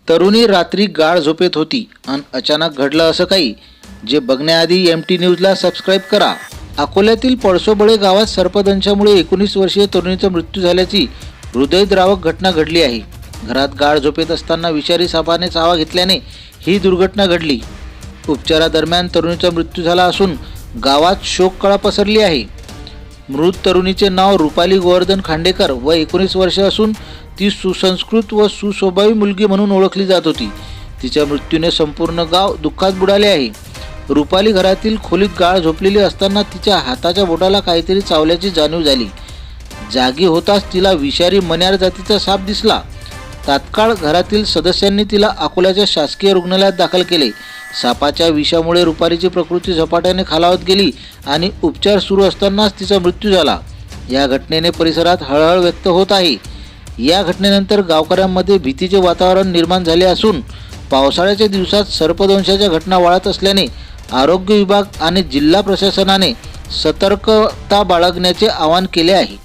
तरुणी रात्री गाढ झोपेत होती आणि अचानक घडलं असं काही जे बघण्याआधी MT न्यूजला सबस्क्राईब करा. अकोल्यातील पळसोबळे गावात सर्पदंशामुळे 19 वर्षीय तरुणीचा मृत्यू झाल्याची हृदयद्रावक घटना घडली आहे. घरात गाढ झोपेत असताना विषारी सापाने चावा घेतल्याने ही दुर्घटना घडली. उपचारादरम्यान तरुणीचा मृत्यू झाला असून गावात शोककळा पसरली आहे. मृत तरुणीचे नाव रुपाली गोवर्धन खांडेकर व 19 वर्ष असून ती सुसंस्कृत व सुस्वभावी मुलगी म्हणून ओळखली जात होती. तिच्या मृत्यूने संपूर्ण गाव दुःखात बुडाले आहे. रुपाली घरातील खोलीत गाढ झोपलेली असताना तिच्या हाताच्या बोटाला काहीतरी चावल्याची जाणीव झाली. जागी होताच तिला विषारी मण्यार जातीचा साप दिसला. तात्काळ घरातील सदस्यांनी तिला अकोल्याच्या शासकीय रुग्णालयात दाखल केले. सापाच्या विषामुळे रुपालीची प्रकृती झपाट्याने खालावत गेली आणि उपचार सुरू असतानाच तिचा मृत्यू झाला. या घटनेने परिसरात हळहळ व्यक्त होत आहे. या घटनेनंतर गावकऱ्यांमध्ये भीतीचे वातावरण निर्माण झाले असून पावसाळ्याच्या दिवसात सर्पदंशाच्या घटना वाढत असल्याने आरोग्य विभाग आणि जिल्हा प्रशासनाने सतर्कता बाळगण्याचे आवाहन केले आहे.